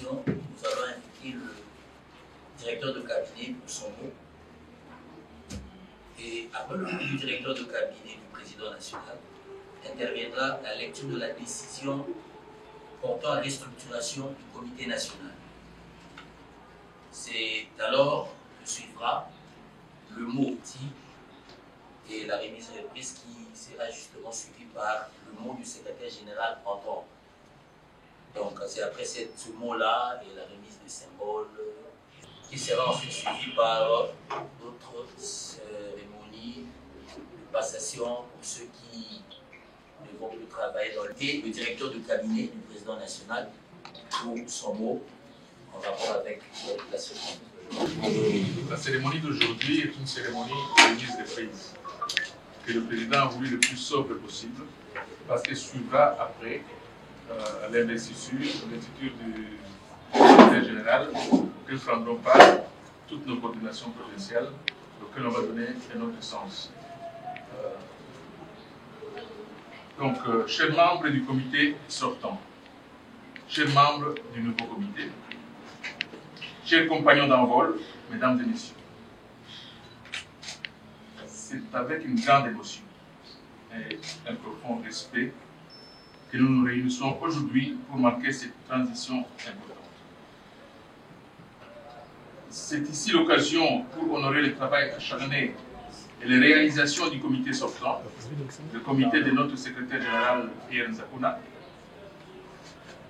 session, nous allons inviter le directeur de cabinet pour son mot. Et après le mot du directeur de cabinet du président national, interviendra la lecture de la décision portant à la restructuration du comité national. C'est alors que suivra le mot dit et la remise de reprise qui sera justement suivie par le mot du secrétaire général en temps. Donc c'est après ce mot-là et la remise des symboles qui sera ensuite suivie par d'autres cérémonies de passation pour ceux qui ne vont plus travailler dans le thé. Le directeur de cabinet du président national pour son mot en rapport avec la seconde. La cérémonie d'aujourd'hui est une cérémonie de remise de prise que le président a voulu le plus sobre possible parce qu'elle suivra après l'investiture du secrétaire général auquel prendront part toutes nos coordinations provinciales auxquelles on va donner un autre sens. Donc, chers membres du comité sortant, chers membres du nouveau comité, chers compagnons d'envol, mesdames et messieurs, c'est avec une grande émotion et un profond respect que nous nous réunissons aujourd'hui pour marquer cette transition importante. C'est ici l'occasion pour honorer le travail acharné et les réalisations du comité sortant, le comité de notre secrétaire général Pierre Nzakuna,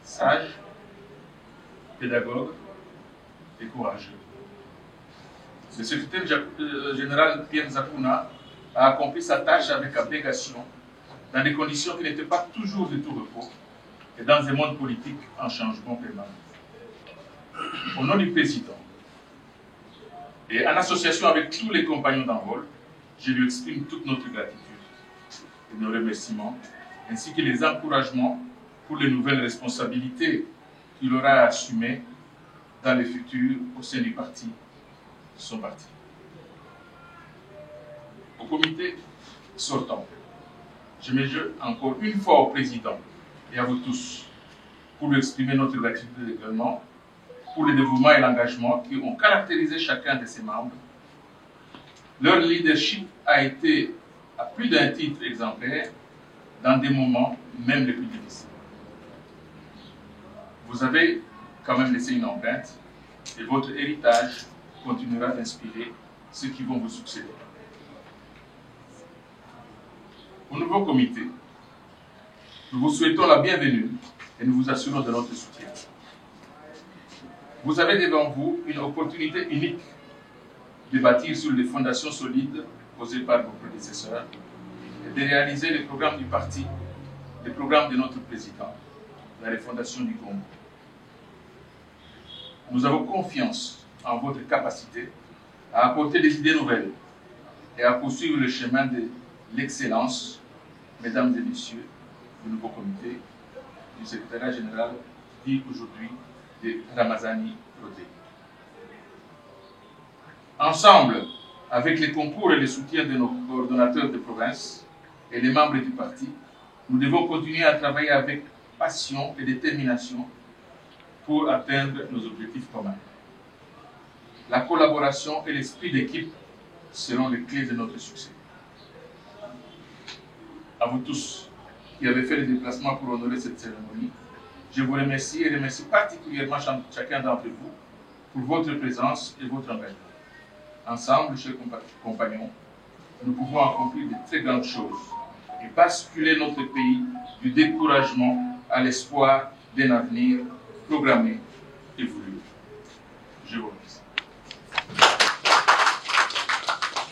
sage, pédagogue et courageux. Le secrétaire général Pierre Nzakuna a accompli sa tâche avec abnégation, dans des conditions qui n'étaient pas toujours de tout repos, et dans un monde politique en changement permanent. Au nom du président, et en association avec tous les compagnons d'envol, je lui exprime toute notre gratitude et nos remerciements, ainsi que les encouragements pour les nouvelles responsabilités qu'il aura à assumer dans le futur au sein du parti, son parti. Au comité sortant, je me joins encore une fois au président et à vous tous pour lui exprimer notre gratitude également pour le dévouement et l'engagement qui ont caractérisé chacun de ses membres. Leur leadership a été à plus d'un titre exemplaire dans des moments même les plus difficiles. Vous avez quand même laissé une empreinte et votre héritage continuera d'inspirer ceux qui vont vous succéder. Au nouveau comité, nous vous souhaitons la bienvenue et nous vous assurons de notre soutien. Vous avez devant vous une opportunité unique de bâtir sur les fondations solides posées par vos prédécesseurs et de réaliser les programmes du parti, les programmes de notre président, la refondation du Congo. Nous avons confiance en votre capacité à apporter des idées nouvelles et à poursuivre le chemin de l'excellence, mesdames et messieurs, du nouveau comité, du secrétariat général, dit aujourd'hui de Ramazani Rodé. Ensemble, avec les concours et le soutien de nos coordonnateurs de province et les membres du parti, nous devons continuer à travailler avec passion et détermination pour atteindre nos objectifs communs. La collaboration et l'esprit d'équipe seront les clés de notre succès. À vous tous qui avez fait le déplacement pour honorer cette cérémonie, je vous remercie et remercie particulièrement chacun d'entre vous pour votre présence et votre engagement. Ensemble, chers compagnons, nous pouvons accomplir de très grandes choses et basculer notre pays du découragement à l'espoir d'un avenir programmé et voulu. Je vous remercie.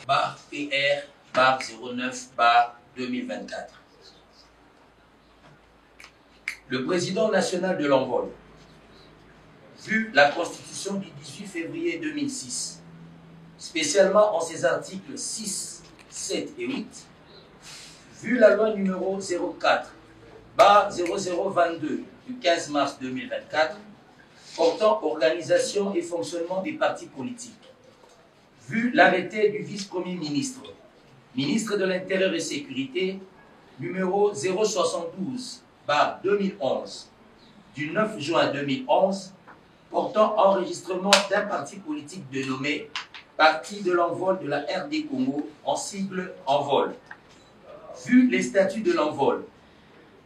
Bar PR, bar 09, bar 2024. Le président national de l'envol, vu la Constitution du 18 février 2006, spécialement en ses articles 6, 7 et 8, vu la loi numéro 04, bar 0022 du 15 mars 2024, portant organisation et fonctionnement des partis politiques, vu l'arrêté du vice-premier ministre, ministre de l'Intérieur et Sécurité, numéro 072, bar 2011, du 9 juin 2011, portant enregistrement d'un parti politique dénommé Parti de l'envol de la RD Congo, en sigle Envol. Vu les statuts de l'Envol,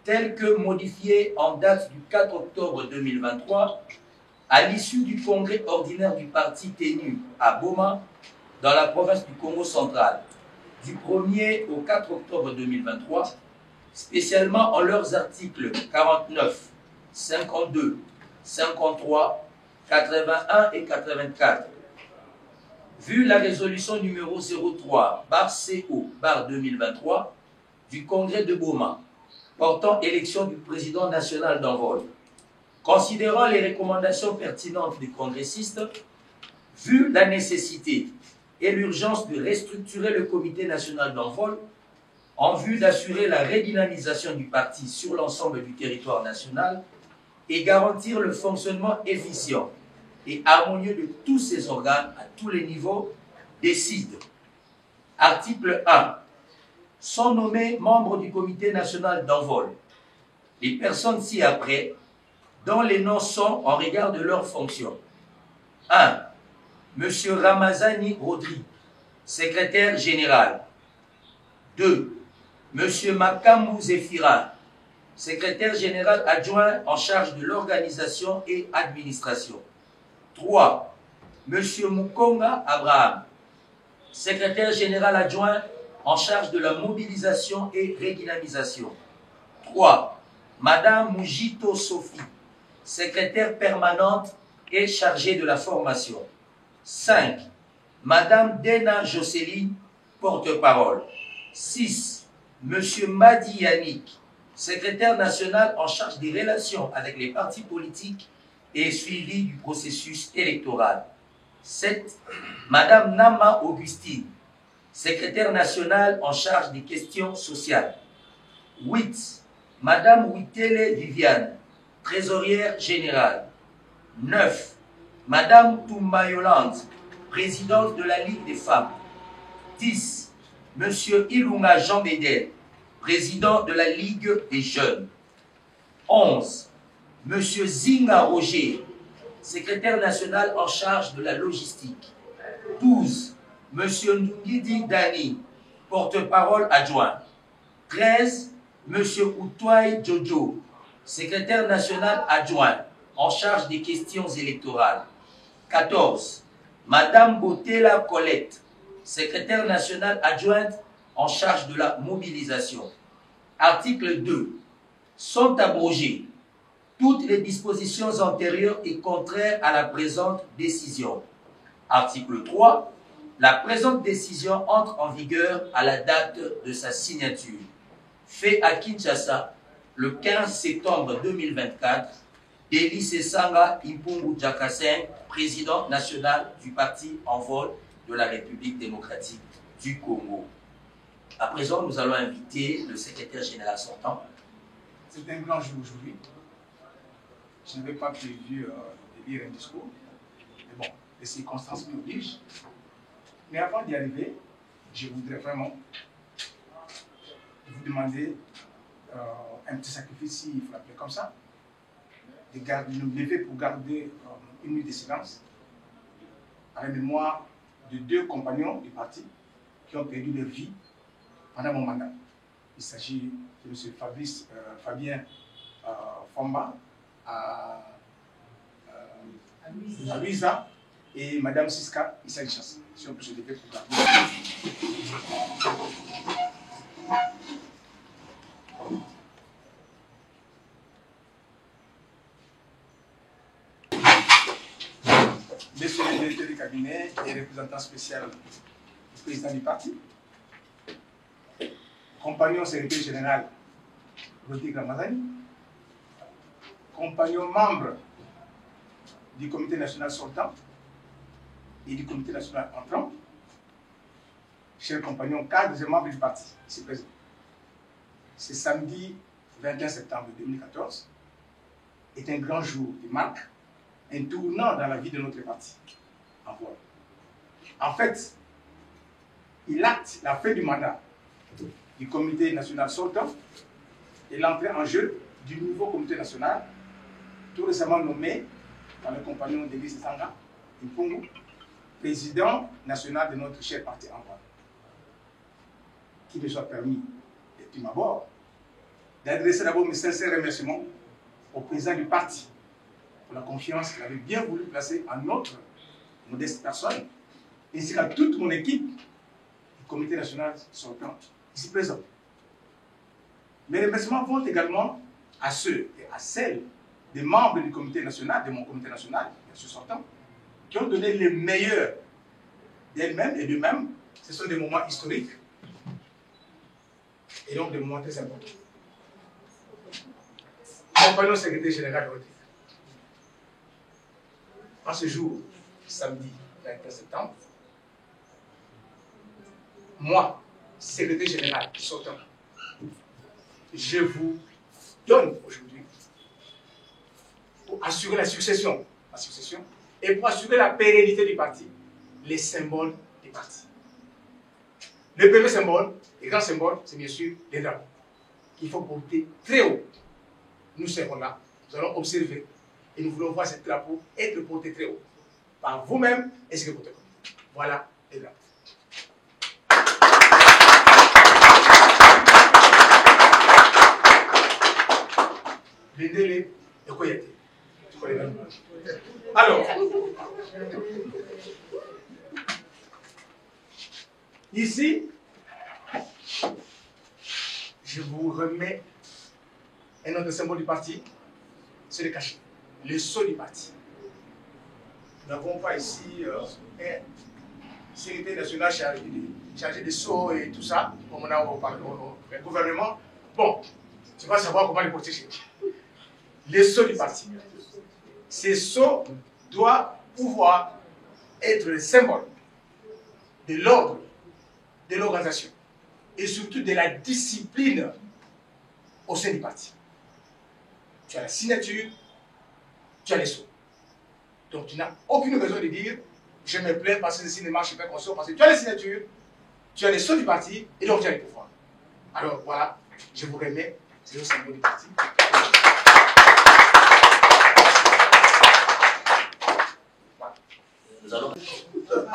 tels que modifiés en date du 4 octobre 2023, à l'issue du congrès ordinaire du parti tenu à Boma, dans la province du Congo central, du 1er au 4 octobre 2023, spécialement en leurs articles 49, 52, 53, 81 et 84. Vu la résolution numéro 03/CO/2023 du congrès de Boma, portant élection du président national d'Envol, considérant les recommandations pertinentes des congressistes, vu la nécessité et l'urgence de restructurer le comité national d'Envol en vue d'assurer la redynamisation du parti sur l'ensemble du territoire national et garantir le fonctionnement efficient et harmonieux de tous ses organes à tous les niveaux, décide. Article 1. Sont nommés membres du comité national d'Envol les personnes ci-après, dont les noms sont en regard de leurs fonctions. 1. Monsieur Ramazani Rodri, secrétaire général. 2. Monsieur Makamou Zefira, secrétaire général adjoint en charge de l'organisation et administration. 3. Monsieur Mukonga Abraham, secrétaire général adjoint en charge de la mobilisation et redynamisation. 3. Madame Mujito Sophie, secrétaire permanente et chargée de la formation. 5. Madame Dena Jocelyne, porte-parole. 6. Monsieur Madi Yannick, secrétaire national en charge des relations avec les partis politiques et suivi du processus électoral. 7. Madame Nama Augustine, secrétaire nationale en charge des questions sociales. 8. Madame Witele Viviane, trésorière générale. 9. Madame Toumba Yolande, présidente de la Ligue des femmes. 10. Monsieur Ilunga Jean Bédel, président de la Ligue des jeunes. 11. Monsieur Zinga Roger, secrétaire national en charge de la logistique. 12. Monsieur Ndungidi Dani, porte-parole adjoint. 13. Monsieur Outouaï Jojo, secrétaire national adjoint en charge des questions électorales. 14. Madame Botela Colette, secrétaire nationale adjointe en charge de la mobilisation. Article 2. Sont abrogées toutes les dispositions antérieures et contraires à la présente décision. Article 3. La présente décision entre en vigueur à la date de sa signature. Fait à Kinshasa le 15 septembre 2024, Deli Sesanga Impungu Djakasseng, président national du parti Envol de la République démocratique du Congo. À présent, nous allons inviter le secrétaire général sortant. C'est un grand jour aujourd'hui. Je n'avais pas prévu de lire un discours, mais bon, les circonstances m'obligent. Mais avant d'y arriver, je voudrais vraiment vous demander un petit sacrifice, s'il faut l'appeler comme ça, de nous lever pour garder une minute de silence à la mémoire de 2 compagnons du parti qui ont perdu leur vie pendant mon mandat. Il s'agit de M. Fabien Fomba à Louisa et Mme Siska Issa Chasse. Si on peut se lever pour garder. Monsieur le directeur du cabinet et représentant spécial du président du parti, compagnon secrétaire général Rodrigue Ramazani, compagnon membre du comité national sortant et du comité national entrant, chers compagnons cadres et membres du parti ici présents. Ce samedi 21 septembre 2014 est un grand jour qui marque un tournant dans la vie de notre parti. En fait, il acte la fin du mandat du comité national sortant et l'entrée en jeu du nouveau comité national, tout récemment nommé par le compagnon d'Élise Sanga, Mpungu, président national de notre cher parti en droit, qu'il me soit permis, de prime abord, d'adresser d'abord mes sincères remerciements au président du parti pour la confiance qu'il avait bien voulu placer en notre modeste personne, ainsi qu'à toute mon équipe du comité national sortant, ici présent. Mes remerciements vont également à ceux et à celles des membres du comité national, de mon comité national, bien sûr sortant, qui ont donné le meilleur d'elles-mêmes et d'eux-mêmes. Ce sont des moments historiques et donc des moments très importants. Compagnon secrétaire général de Rodrigue. En ce jour, samedi 21 septembre, moi, secrétaire général sortant, je vous donne aujourd'hui, pour assurer la succession et pour assurer la pérennité du parti, les symboles du parti. Le premier symbole, le grand symbole, c'est bien sûr les drapeaux, qu'il faut porter très haut. Nous serons là, nous allons observer et nous voulons voir ce drapeau être porté très haut par vous-même et ce que vous faites. Voilà les drapeaux. Bendele et Koyate. Tu connais bien. Alors, ici, je vous remets un autre symbole du parti, c'est le cachet, le sceau du parti. Nous n'avons pas ici un secrétaire national chargé des sceaux et tout ça, comme on a au gouvernement. Bon, tu vas savoir comment les protéger. Les sceaux du parti. Ces sceaux doivent pouvoir être le symbole de l'ordre, de l'organisation et surtout de la discipline au sein du parti. Tu as la signature, tu as les sceaux. Donc tu n'as aucune raison de dire je me plains parce que ceci ne marche pas comme ça, parce que tu as les signatures, tu as les sceaux du parti et donc tu as les pouvoirs. Alors voilà, je vous remets, c'est le symbole du parti. Voilà. Nous allons.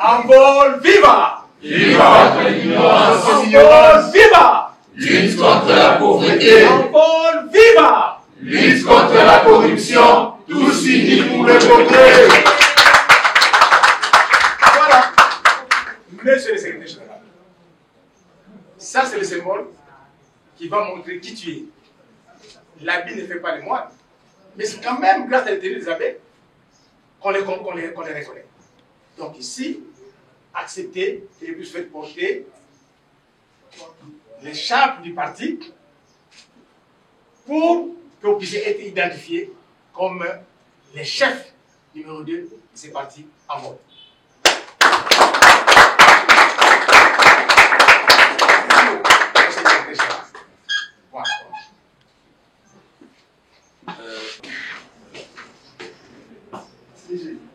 Envol viva! Viva l'ignorance! Envol viva! Lutte contre la pauvreté! Envol viva! Lutte contre la corruption! Tous unis pour le progrès! Voilà, monsieur le secrétaire général. Ça, c'est le symbole qui va montrer qui tu es. L'habit ne fait pas les moines, mais c'est quand même grâce à l'intérêt des abbés qu'on les reconnaît. Donc ici, acceptez et vous faites porter l'écharpe du parti pour que vous puissiez être identifiés comme les chefs numéro 2 de ces partis en mode. Voilà.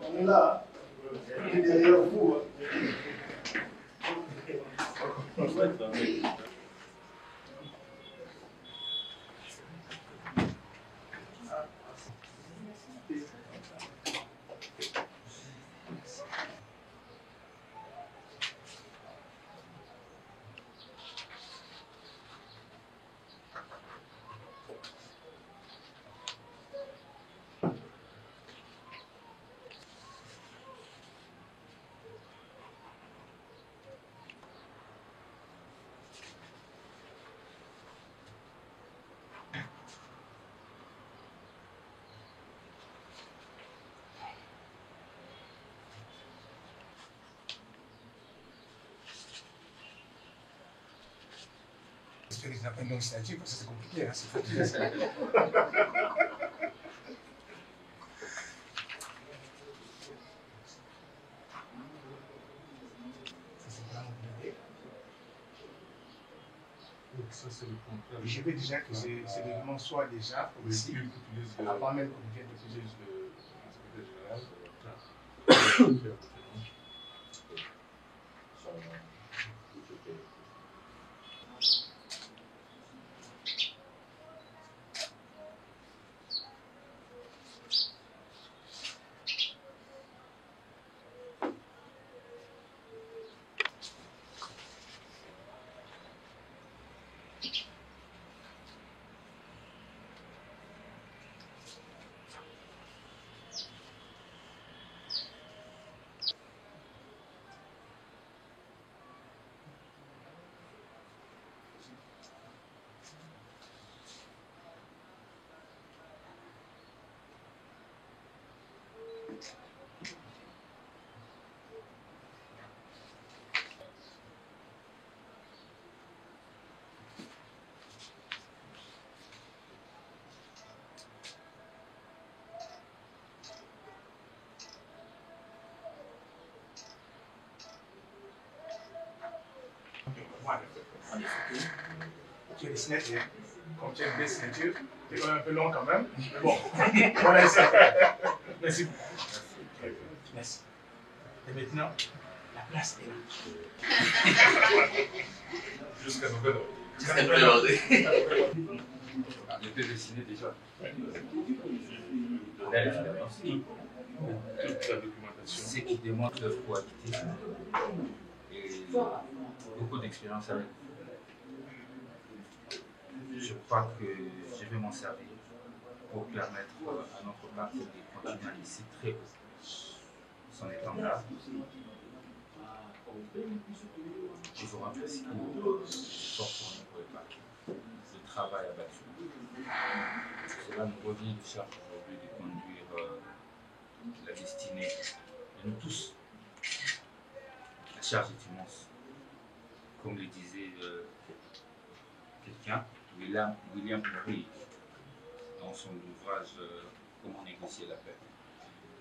On est là, on est derrière vous. J'espère qu'ils n'ont pas une longue signature parce que c'est compliqué, hein, c'est fatigué. Ça, c'est vraiment bien. Ça, c'est le contraire. Je veux déjà que ces documents soient déjà ici, avant même qu'on vienne de poser train d'écouter. Tu es dessinateur. Comme tu as une belle signature, c'est quand même un peu long quand même. Mais bon, on a essayé. Merci beaucoup. Merci. Et maintenant, la place est là. Jusqu'à nouvel ordre. Jusqu'à nouvel ordre. Je peux dessiner déjà. Toute la documentation. Ce qui démontre leur qualité et beaucoup d'expérience avec vous. Je crois que je vais m'en servir pour permettre à notre parti de continuer à laisser très haut son étendard. Je vous remercie pour l'effort fourni pour le parti, le travail abattu. Cela nous revient de charge aujourd'hui de conduire la destinée de nous tous. La charge est immense. Comme le disait quelqu'un, William Murray, dans son ouvrage Comment négocier la paix.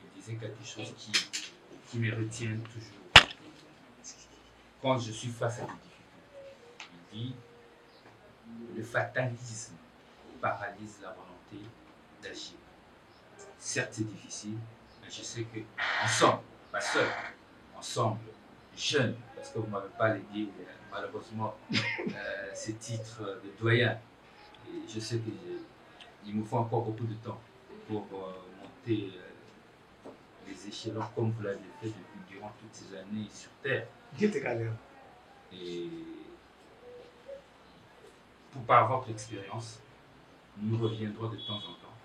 Il disait quelque chose qui me retient toujours. Quand je suis face à des difficultés, il dit le fatalisme paralyse la volonté d'agir. Certes, c'est difficile, mais je sais qu'ensemble, pas seul, ensemble, jeunes, parce que vous ne m'avez pas dit malheureusement ces titres de doyen. Et je sais qu'il me faut encore beaucoup de temps pour monter les échelons comme vous l'avez fait durant toutes ces années sur Terre. Dieu te garde. Et par votre expérience, nous reviendrons de temps en temps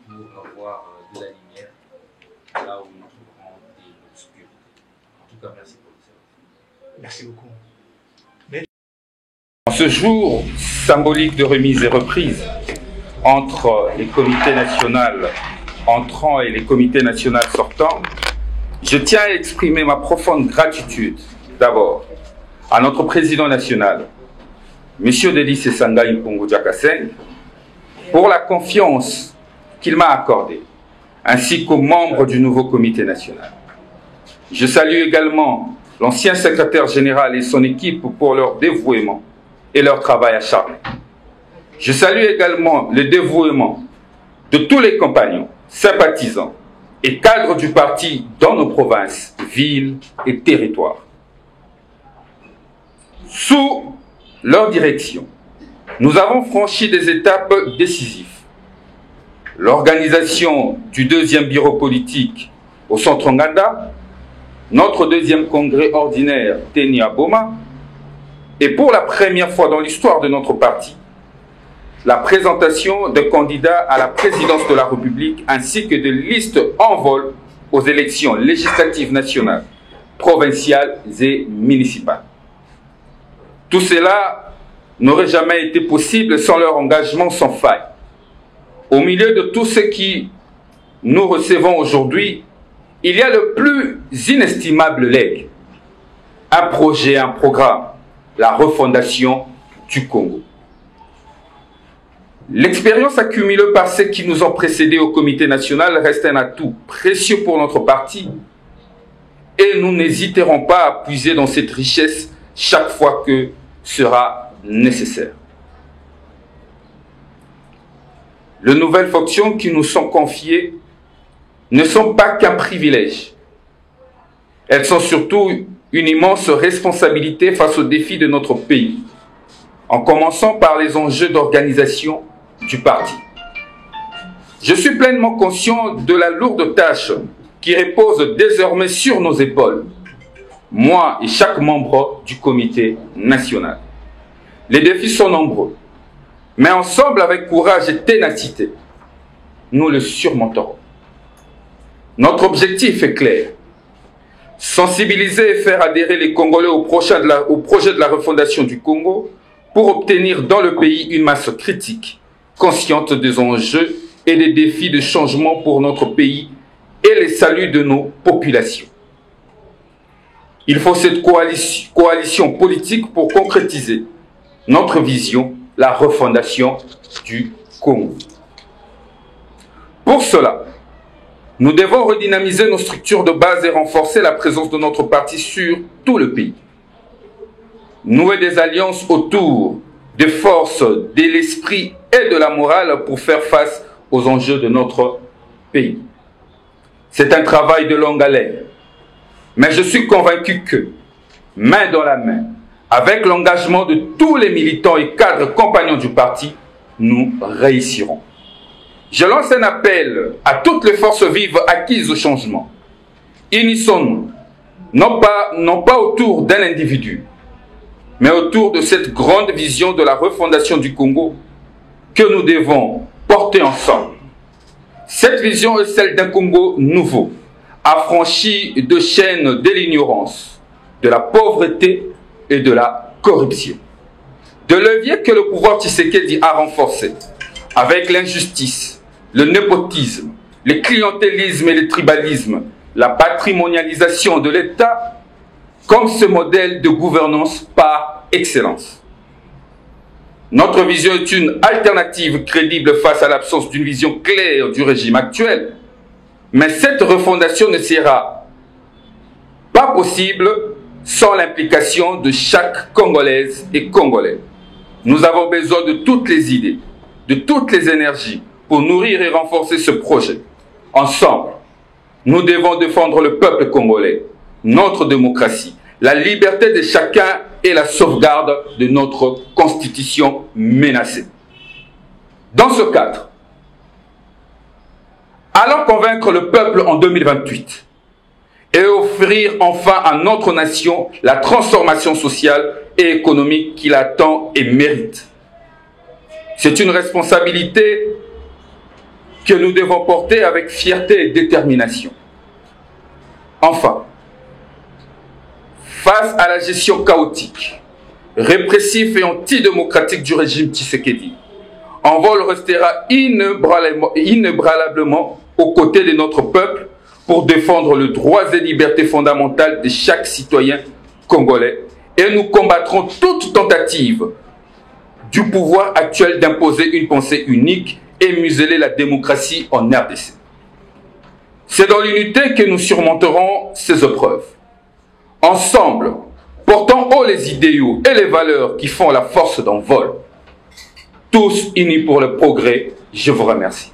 pour avoir de la lumière là où nous trouverons de l'obscurité. En tout cas, merci pour le service. Merci beaucoup. En ce jour symbolique de remise et reprise entre les comités nationaux entrants et les comités nationaux sortants, je tiens à exprimer ma profonde gratitude d'abord à notre président national, M. Delis Sesanga Mpungu Diakaseng, pour la confiance qu'il m'a accordée, ainsi qu'aux membres du nouveau comité national. Je salue également l'ancien secrétaire général et son équipe pour leur dévouement et leur travail acharné. Je salue également le dévouement de tous les compagnons, sympathisants et cadres du parti dans nos provinces, villes et territoires. Sous leur direction, nous avons franchi des étapes décisives. L'organisation du deuxième bureau politique au centre Nganda, notre deuxième congrès ordinaire Teni à Boma, et pour la première fois dans l'histoire de notre parti, la présentation de candidats à la présidence de la République ainsi que de listes en vol aux élections législatives nationales, provinciales et municipales. Tout cela n'aurait jamais été possible sans leur engagement sans faille. Au milieu de tout ce qui nous recevons aujourd'hui, il y a le plus inestimable legs, un projet, un programme, la refondation du Congo. L'expérience accumulée par ceux qui nous ont précédés au comité national reste un atout précieux pour notre parti et nous n'hésiterons pas à puiser dans cette richesse chaque fois que sera nécessaire. Les nouvelles fonctions qui nous sont confiées ne sont pas qu'un privilège. Elles sont surtout une immense responsabilité face aux défis de notre pays, en commençant par les enjeux d'organisation du parti. Je suis pleinement conscient de la lourde tâche qui repose désormais sur nos épaules, moi et chaque membre du comité national. Les défis sont nombreux, mais ensemble, avec courage et ténacité, nous le surmonterons. Notre objectif est clair: sensibiliser et faire adhérer les Congolais au projet de la refondation du Congo pour obtenir dans le pays une masse critique, consciente des enjeux et des défis de changement pour notre pays et les saluts de nos populations. Il faut cette coalition politique pour concrétiser notre vision, la refondation du Congo. Pour cela, nous devons redynamiser nos structures de base et renforcer la présence de notre parti sur tout le pays. nouer des alliances autour des forces de l'esprit et de la morale pour faire face aux enjeux de notre pays. C'est un travail de longue haleine, mais je suis convaincu que, main dans la main, avec l'engagement de tous les militants et cadres compagnons du parti, nous réussirons. Je lance un appel à toutes les forces vives acquises au changement. Unissons-nous, non pas autour d'un individu, mais autour de cette grande vision de la refondation du Congo que nous devons porter ensemble. Cette vision est celle d'un Congo nouveau, affranchi de chaînes de l'ignorance, de la pauvreté et de la corruption. De leviers que le pouvoir Tshisekedi a renforcés, avec l'injustice, le népotisme, le clientélisme et le tribalisme, la patrimonialisation de l'État, comme ce modèle de gouvernance par excellence. Notre vision est une alternative crédible face à l'absence d'une vision claire du régime actuel. Mais cette refondation ne sera pas possible sans l'implication de chaque Congolaise et Congolais. Nous avons besoin de toutes les idées, de toutes les énergies pour nourrir et renforcer ce projet. Ensemble, nous devons défendre le peuple congolais, notre démocratie, la liberté de chacun et la sauvegarde de notre constitution menacée. Dans ce cadre, allons convaincre le peuple en 2028 et offrir enfin à notre nation la transformation sociale et économique qu'il attend et mérite. C'est une responsabilité que nous devons porter avec fierté et détermination. Enfin, face à la gestion chaotique, répressive et antidémocratique du régime Tshisekedi, Envol restera inébranlablement aux côtés de notre peuple pour défendre les droits et libertés fondamentales de chaque citoyen congolais et nous combattrons toute tentative du pouvoir actuel d'imposer une pensée unique et museler la démocratie en RDC. C'est dans l'unité que nous surmonterons ces épreuves. Ensemble, portant haut les idéaux et les valeurs qui font la force d'Envol. Tous unis pour le progrès, je vous remercie.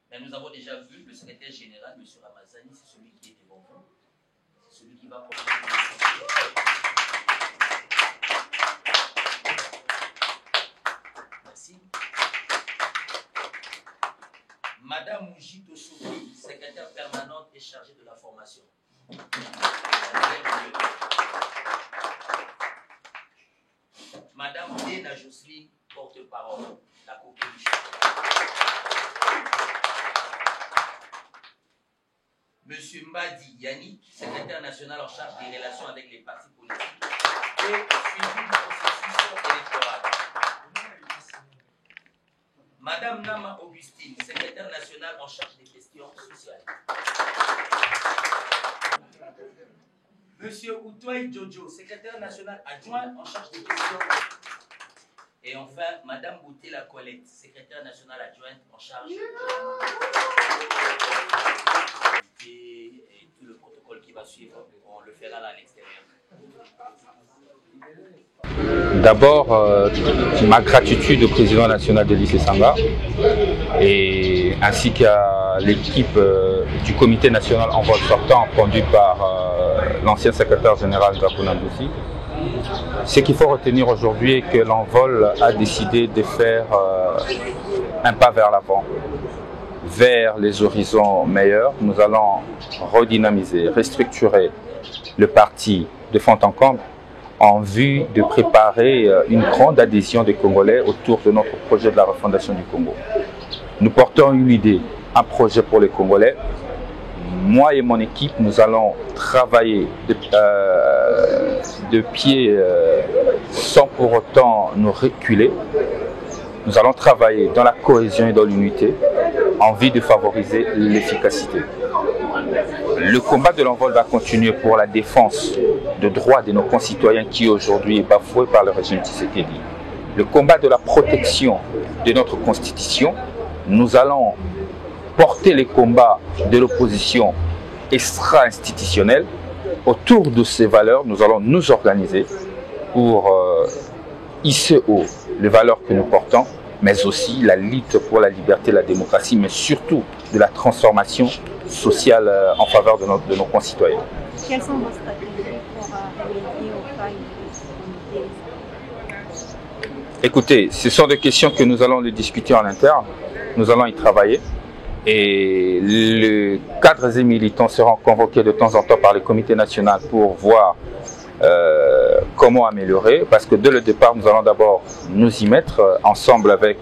Mais nous avons déjà vu le secrétaire général, M. Ramazani, c'est celui qui est devant vous. C'est celui qui va Merci. Madame Moujito Soumi, secrétaire permanente et chargée de la formation. Madame Dena Jocelyne, porte-parole, la co-commission. Monsieur Mbadi Yannick, secrétaire national en charge des relations avec les partis politiques et suivi du processus électoral. Madame Nama Augustine, secrétaire nationale en charge des questions sociales. Monsieur Outoy Jojo, secrétaire national adjoint en charge des questions. Et enfin, Madame Boutela Colette, secrétaire nationale adjointe en charge et tout le protocole qui va suivre, on le fera là à l'extérieur. D'abord, ma gratitude au président national de lycée Sanga et ainsi qu'à l'équipe du comité national Envol sortant conduit par l'ancien secrétaire général Gapuna Ndouzi. Ce qu'il faut retenir aujourd'hui est que l'Envol a décidé de faire un pas vers l'avant, vers les horizons meilleurs. Nous allons redynamiser, restructurer le parti de fond en comble en vue de préparer une grande adhésion des Congolais autour de notre projet de la refondation du Congo. Nous portons une idée, un projet pour les Congolais. Moi et mon équipe, nous allons travailler de pied sans pour autant nous reculer. Nous allons travailler dans la cohésion et dans l'unité en vue de favoriser l'efficacité. Le combat de l'envol va continuer pour la défense de droits de nos concitoyens qui aujourd'hui est bafoué par le régime Tshisekedi. Le combat de la protection de notre constitution, nous allons porter les combats de l'opposition extra-institutionnelle. Autour de ces valeurs, nous allons nous organiser pour hisser haut les valeurs que nous portons, mais aussi la lutte pour la liberté, la démocratie, mais surtout de la transformation sociale en faveur de nos concitoyens. Quelles sont vos stratégies pour remédier aux failles de ce comité? Écoutez, ce sont des questions que nous allons les discuter en interne, nous allons y travailler et les cadres et militants seront convoqués de temps en temps par le comité national pour voir comment améliorer, parce que dès le départ, nous allons d'abord nous y mettre ensemble avec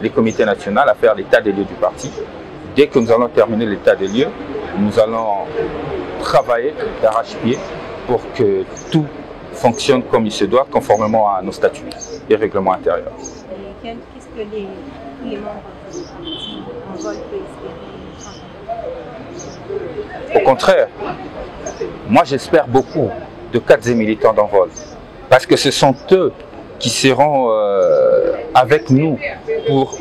les comités nationaux à faire l'état des lieux du parti. Dès que nous allons terminer l'état des lieux, nous allons travailler d'arrache-pied pour que tout fonctionne comme il se doit, conformément à nos statuts et règlements intérieurs. Et qu'est-ce que les membres du parti Envol peuvent espérer? Au contraire, moi j'espère beaucoup de cadres et militants d'Envol, parce que ce sont eux qui seront avec nous pour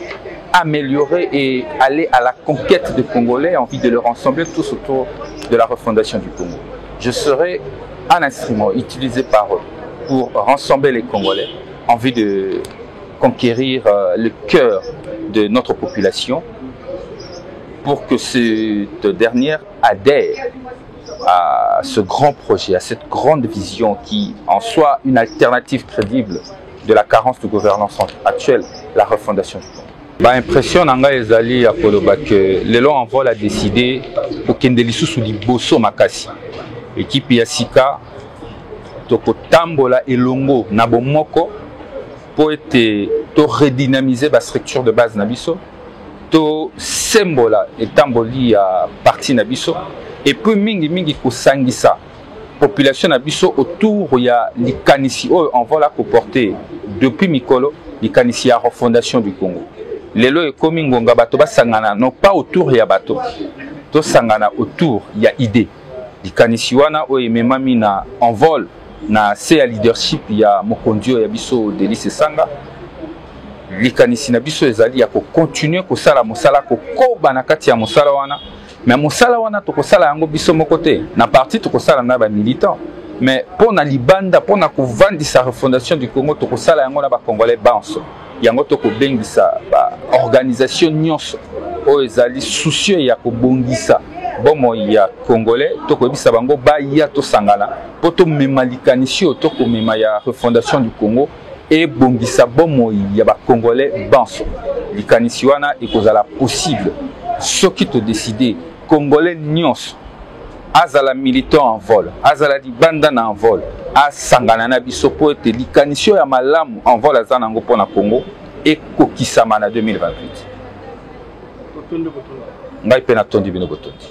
améliorer et aller à la conquête des Congolais, envie de les rassembler tous autour de la refondation du Congo. Je serai un instrument utilisé par eux pour rassembler les Congolais, envie de conquérir le cœur de notre population pour que cette dernière adhère à ce grand projet, à cette grande vision qui en soit une alternative crédible de la carence de gouvernance actuelle, la refondation du Congo. L'impression nanga ezali ya koloba que lelo Envol a décidé kokende lisusu liboso makasi. Équipe ya sika tokotambola elongo na bomoko po ete to redynamiser ba structure de base na biso, to sembola etamboli ya parti na biso, et puis mingi kosangisa population na biso autour ya likanisi oyo Envol a porter depuis mikolo, likanisi ya refondation du Congo. Lelo ekomi ngonga bato basangana non pas autour ya bato, to sangana autour ya idée. Likanisi wana oyo ememami na Envol na se ya leadership ya mokonzi ya biso Delis Esanga. Likanisi na biso ezali ya ko continuer kosala mosala kokoba na kati ya mosala wana, mais mosala wana tokosala yango biso moko te, na parti tokosala na ba militant, mais pona libanda pona kovandisa refondation du Congo tokosala yango na ba Congolais banso. Yango toko bengisa ba organisation nyonso oyo ezali soucieux ya kobongisa bomo ya Congolais, toko bisa bango ba ya to sangana poto mema likanisi o toko mema ya refondation du Congo et bongisa bomo ya ba Congolais banso. Likanisi wana ekozala possible soki to décider Congolais nyonso azala militant Envol, azala libanda na Envol, asangana na biso po ete likanisi ya malamu Envol aza nango mpona Congo ekokisama na 2028. Ngai pe natondi bino botondi.